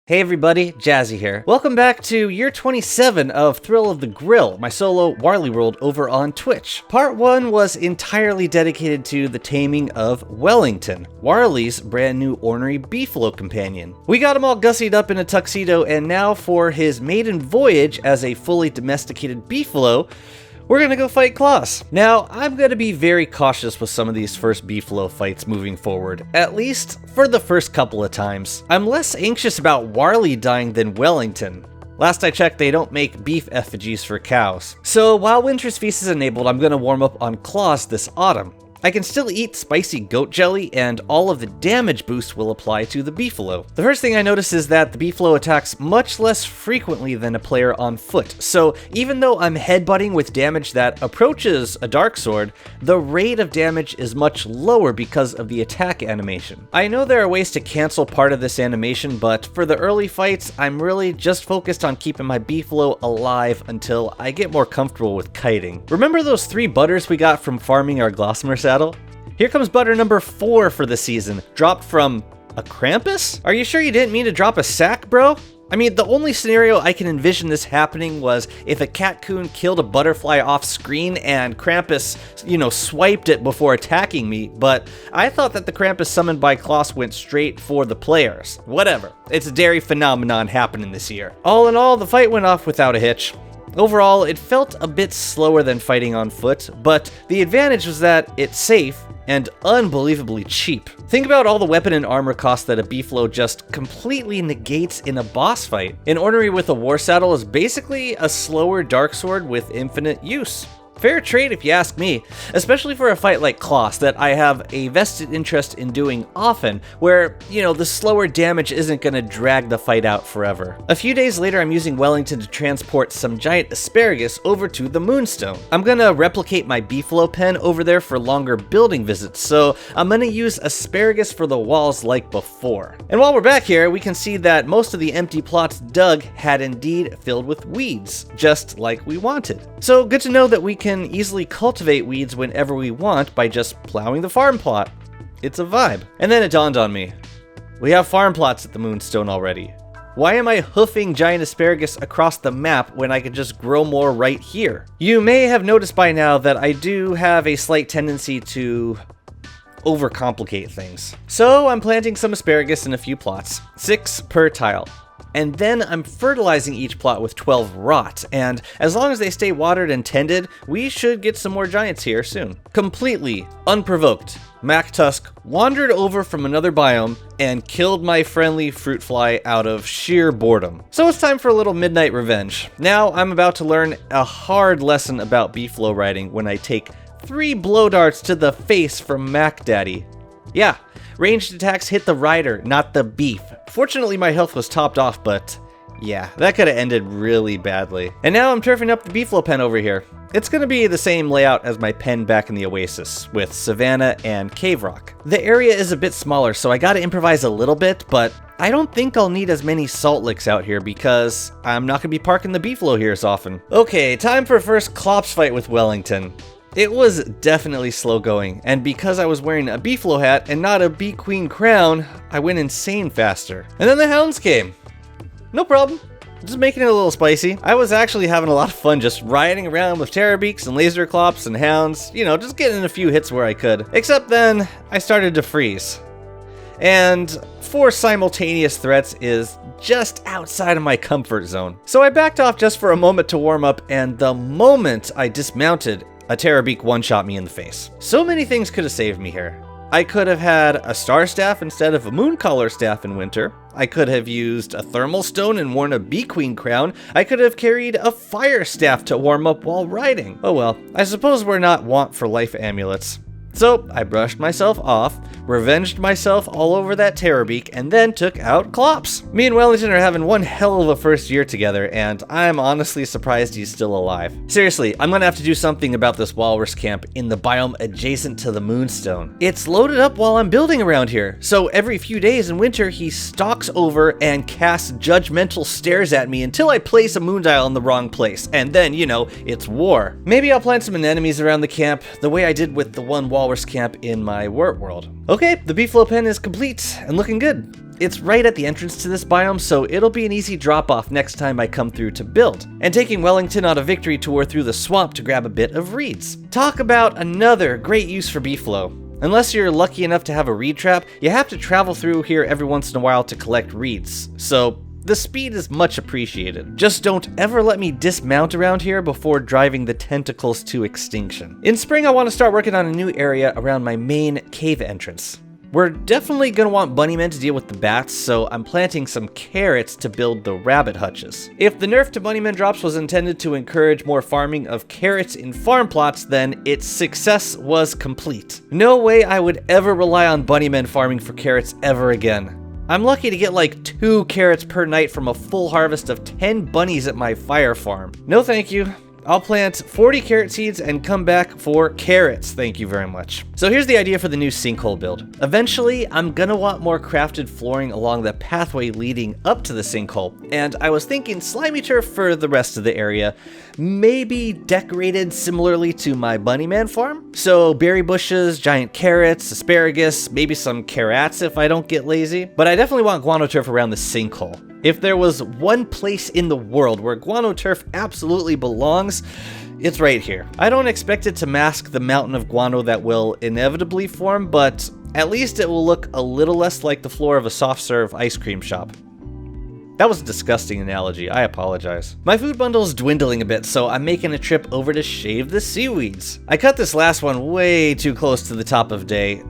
Hey everybody, Jazzy here. Welcome back to year 27 of Thrill of the Grill, my solo Warley world over on Twitch. Part 1 was entirely dedicated to the taming of Wellington, Warley's brand new ornery Beefalo companion. We got him all gussied up in a tuxedo, and now for his maiden voyage as a fully domesticated Beefalo, we're gonna go fight Klei. Now, I'm gonna be very cautious with some of these first Beefalo fights moving forward, at least for the first couple of times. I'm less anxious about Warley dying than Wellington. Last I checked, they don't make beef effigies for cows. So while Winter's Feast is enabled, I'm gonna warm up on Klei this autumn. I can still eat spicy goat jelly, and all of the damage boost will apply to the Beefalo. The first thing I notice is that the Beefalo attacks much less frequently than a player on foot, so even though I'm headbutting with damage that approaches a dark sword, the rate of damage is much lower because of the attack animation. I know there are ways to cancel part of this animation, but for the early fights, I'm really just focused on keeping my Beefalo alive until I get more comfortable with kiting. Remember those 3 butters we got from farming our Gossamer saddle? Here comes butter number 4 for the season, dropped from a Krampus? Are you sure you didn't mean to drop a sack, bro? I mean, the only scenario I can envision this happening was if a catcoon killed a butterfly off screen and Krampus, swiped it before attacking me, but I thought that the Krampus summoned by Klei went straight for the players. Whatever, it's a dairy phenomenon happening this year. All in all, the fight went off without a hitch. Overall, it felt a bit slower than fighting on foot, but the advantage was that it's safe and unbelievably cheap. Think about all the weapon and armor costs that a Beefalo just completely negates in a boss fight. An ornery with a war saddle is basically a slower dark sword with infinite use. Fair trade if you ask me, especially for a fight like Klei that I have a vested interest in doing often, where, the slower damage isn't gonna drag the fight out forever. A few days later, I'm using Wellington to transport some giant asparagus over to the Moonstone. I'm gonna replicate my Beefalo pen over there for longer building visits, so I'm gonna use asparagus for the walls like before. And while we're back here, we can see that most of the empty plots dug had indeed filled with weeds, just like we wanted. So good to know that we can easily cultivate weeds whenever we want by just plowing the farm plot. It's a vibe. And then it dawned on me. We have farm plots at the Moonstone already. Why am I hoofing giant asparagus across the map when I could just grow more right here? You may have noticed by now that I do have a slight tendency to overcomplicate things. So I'm planting some asparagus in a few plots, 6 per tile. And then I'm fertilizing each plot with 12 rot, and as long as they stay watered and tended, we should get some more giants here soon. Completely unprovoked, Mac Tusk wandered over from another biome and killed my friendly fruit fly out of sheer boredom. So it's time for a little MydNyte revenge. Now I'm about to learn a hard lesson about Beefalo riding when I take 3 blow darts to the face from Mac Daddy. Yeah, ranged attacks hit the rider, not the beef. Fortunately, my health was topped off, but yeah, that could have ended really badly. And now I'm turfing up the Beefalo pen over here. It's gonna be the same layout as my pen back in the Oasis, with Savannah and Cave Rock. The area is a bit smaller, so I gotta improvise a little bit, but I don't think I'll need as many salt licks out here because I'm not gonna be parking the Beefalo here as often. Okay, time for first Klops fight with Wellington. It was definitely slow going, and because I was wearing a Beefalo hat and not a Bee Queen crown, I went insane faster. And then the hounds came. No problem. Just making it a little spicy. I was actually having a lot of fun just riding around with Terrorbeaks and Laser Clops and hounds, just getting a few hits where I could. Except then, I started to freeze. And 4 simultaneous threats is just outside of my comfort zone. So I backed off just for a moment to warm up, and the moment I dismounted, a Terrorbeak one-shot me in the face. So many things could have saved me here. I could have had a Star Staff instead of a Mooncaller Staff in winter. I could have used a Thermal Stone and worn a Bee Queen crown. I could have carried a Fire Staff to warm up while riding. Oh well, I suppose we're not want for life amulets. So I brushed myself off, revenged myself all over that Terrorbeak, and then took out Klops. Me and Wellington are having one hell of a first year together, and I'm honestly surprised he's still alive. Seriously, I'm gonna have to do something about this walrus camp in the biome adjacent to the Moonstone. It's loaded up while I'm building around here, so every few days in winter he stalks over and casts judgmental stares at me until I place a moondial in the wrong place, and then, it's war. Maybe I'll plant some anemones around the camp, the way I did with the one wall walrus camp in my wort world. Okay, the Beefalo pen is complete and looking good. It's right at the entrance to this biome, so it'll be an easy drop-off next time I come through to build. And taking Wellington on a victory tour through the swamp to grab a bit of reeds. Talk about another great use for Beefalo. Unless you're lucky enough to have a reed trap, you have to travel through here every once in a while to collect reeds. So the speed is much appreciated. Just don't ever let me dismount around here before driving the tentacles to extinction. In spring, I want to start working on a new area around my main cave entrance. We're definitely going to want bunnymen to deal with the bats, so I'm planting some carrots to build the rabbit hutches. If the nerf to bunnymen drops was intended to encourage more farming of carrots in farm plots, then its success was complete. No way I would ever rely on bunnymen farming for carrots ever again. I'm lucky to get like 2 carrots per night from a full harvest of 10 bunnies at my fire farm. No thank you. I'll plant 40 carrot seeds and come back for carrots, thank you very much. So here's the idea for the new sinkhole build. Eventually, I'm gonna want more crafted flooring along the pathway leading up to the sinkhole, and I was thinking slimy turf for the rest of the area, maybe decorated similarly to my bunnyman farm. So berry bushes, giant carrots, asparagus, maybe some carrots if I don't get lazy. But I definitely want guano turf around the sinkhole. If there was one place in the world where guano turf absolutely belongs, it's right here. I don't expect it to mask the mountain of guano that will inevitably form, but at least it will look a little less like the floor of a soft serve ice cream shop. That was a disgusting analogy, I apologize. My food bundle's dwindling a bit, so I'm making a trip over to shave the seaweeds. I cut this last one way too close to the top of day.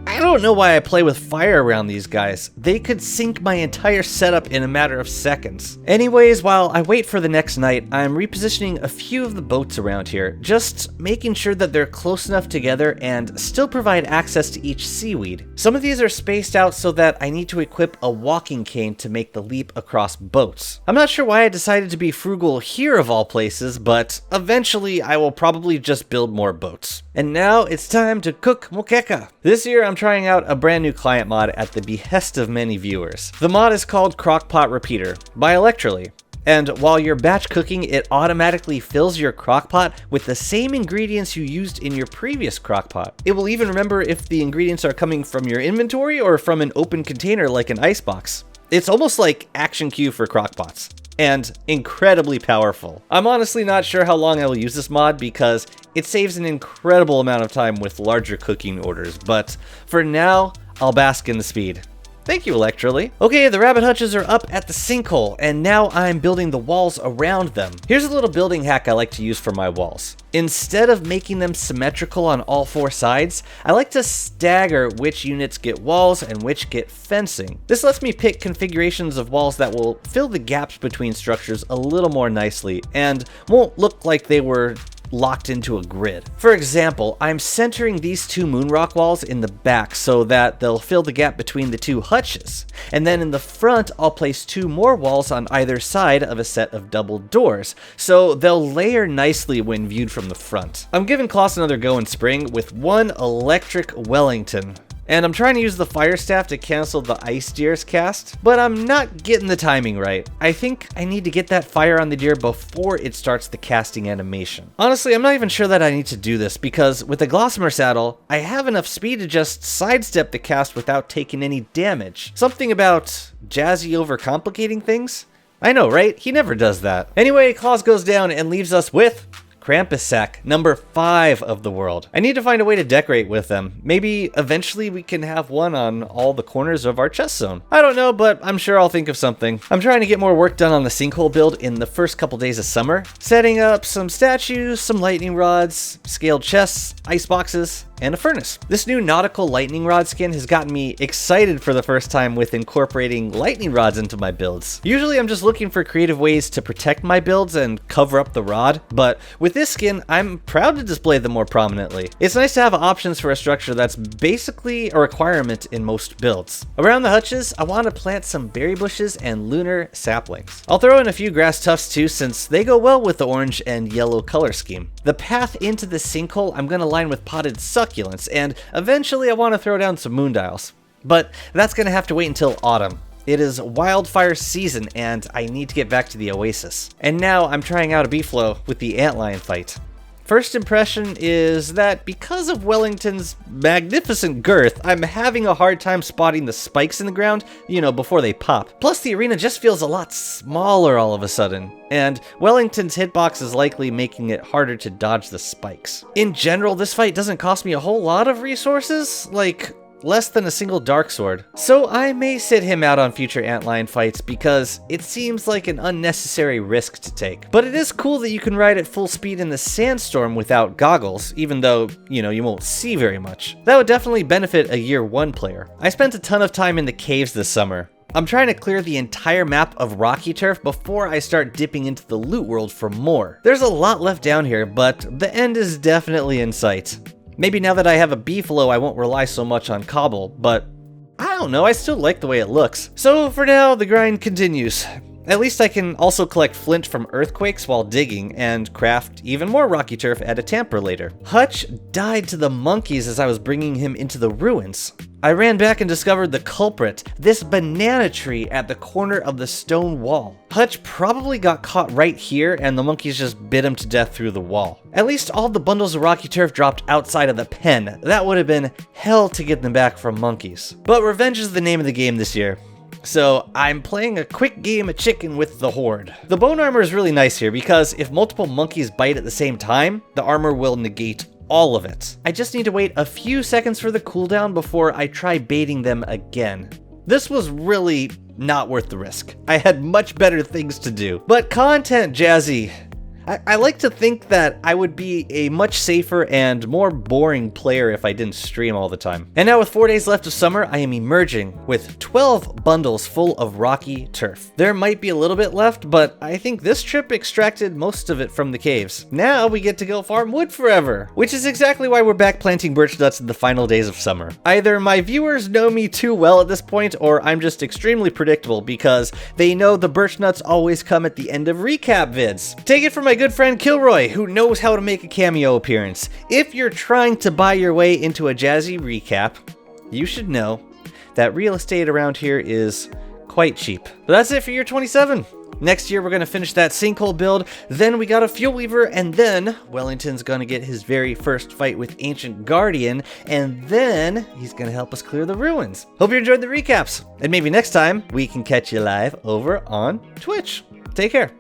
I don't know why I play with fire around these guys. They could sink my entire setup in a matter of seconds. Anyways, while I wait for the next night, I'm repositioning a few of the boats around here, just making sure that they're close enough together and still provide access to each seaweed. Some of these are spaced out so that I need to equip a walking cane to make the leap across boats. I'm not sure why I decided to be frugal here of all places, but eventually I will probably just build more boats. And now it's time to cook moqueca. This year I'm trying out a brand new client mod at the behest of many viewers. The mod is called Crockpot Repeater by Electroly. And while you're batch cooking, it automatically fills your crockpot with the same ingredients you used in your previous crockpot. It will even remember if the ingredients are coming from your inventory or from an open container like an icebox. It's almost like Action Q for crockpots. And incredibly powerful. I'm honestly not sure how long I will use this mod because it saves an incredible amount of time with larger cooking orders, but for now, I'll bask in the speed. Thank you, Electroly. Okay, the rabbit hutches are up at the sinkhole, and now I'm building the walls around them. Here's a little building hack I like to use for my walls. Instead of making them symmetrical on all 4 sides, I like to stagger which units get walls and which get fencing. This lets me pick configurations of walls that will fill the gaps between structures a little more nicely, and won't look like they were locked into a grid. For example, I'm centering these 2 moonrock walls in the back so that they'll fill the gap between the 2 hutches. And then in the front, I'll place 2 more walls on either side of a set of double doors, so they'll layer nicely when viewed from the front. I'm giving Kloss another go in spring with 1 electric Wellington. And I'm trying to use the fire staff to cancel the ice deer's cast, but I'm not getting the timing right. I think I need to get that fire on the deer before it starts the casting animation. Honestly, I'm not even sure that I need to do this because with the Glossamer saddle, I have enough speed to just sidestep the cast without taking any damage. Something about Jazzy overcomplicating things? I know, right? He never does that. Anyway, Kloss goes down and leaves us with Krampus sack, number 5 of the world. I need to find a way to decorate with them. Maybe eventually we can have one on all the corners of our chest zone. I don't know, but I'm sure I'll think of something. I'm trying to get more work done on the sinkhole build in the first couple days of summer. Setting up some statues, some lightning rods, scaled chests, ice boxes, and a furnace. This new nautical lightning rod skin has gotten me excited for the first time with incorporating lightning rods into my builds. Usually I'm just looking for creative ways to protect my builds and cover up the rod, but with this skin, I'm proud to display them more prominently. It's nice to have options for a structure that's basically a requirement in most builds. Around the hutches, I want to plant some berry bushes and lunar saplings. I'll throw in a few grass tufts too, since they go well with the orange and yellow color scheme. The path into the sinkhole I'm going to line with potted succulents, and eventually I want to throw down some moondials. But that's going to have to wait until autumn. It is wildfire season and I need to get back to the oasis. And now I'm trying out a beefalo with the antlion fight. First impression is that because of Wellington's magnificent girth, I'm having a hard time spotting the spikes in the ground, before they pop. Plus, the arena just feels a lot smaller all of a sudden, and Wellington's hitbox is likely making it harder to dodge the spikes. In general, this fight doesn't cost me a whole lot of resources, like less than a single dark sword. So I may sit him out on future antlion fights because it seems like an unnecessary risk to take. But it is cool that you can ride at full speed in the sandstorm without goggles, even though, you won't see very much. That would definitely benefit a year 1 player. I spent a ton of time in the caves this summer. I'm trying to clear the entire map of rocky turf before I start dipping into the loot world for more. There's a lot left down here, but the end is definitely in sight. Maybe now that I have a Beefalo, I won't rely so much on cobble, but I don't know, I still like the way it looks. So for now, the grind continues. At least I can also collect flint from earthquakes while digging and craft even more rocky turf at a tamper later. Hutch died to the monkeys as I was bringing him into the ruins. I ran back and discovered the culprit, this banana tree at the corner of the stone wall. Hutch probably got caught right here and the monkeys just bit him to death through the wall. At least all the bundles of rocky turf dropped outside of the pen. That would have been hell to get them back from monkeys. But revenge is the name of the game this year. So I'm playing a quick game of chicken with the horde. The bone armor is really nice here because if multiple monkeys bite at the same time, the armor will negate all of it. I just need to wait a few seconds for the cooldown before I try baiting them again. This was really not worth the risk. I had much better things to do. But content, Jazzy. I like to think that I would be a much safer and more boring player if I didn't stream all the time. And now with 4 days left of summer, I am emerging with 12 bundles full of rocky turf. There might be a little bit left, but I think this trip extracted most of it from the caves. Now we get to go farm wood forever, which is exactly why we're back planting birch nuts in the final days of summer. Either my viewers know me too well at this point, or I'm just extremely predictable because they know the birch nuts always come at the end of recap vids. Take it from my good friend Kilroy, who knows how to make a cameo appearance. If you're trying to buy your way into a Jazzy recap, you should know that real estate around here is quite cheap. But that's it for year 27. Next year, we're going to finish that Sinkhole build, then we got a Fuel Weaver, and then Wellington's going to get his very first fight with Ancient Guardian, and then he's going to help us clear the ruins. Hope you enjoyed the recaps, and maybe next time we can catch you live over on Twitch. Take care.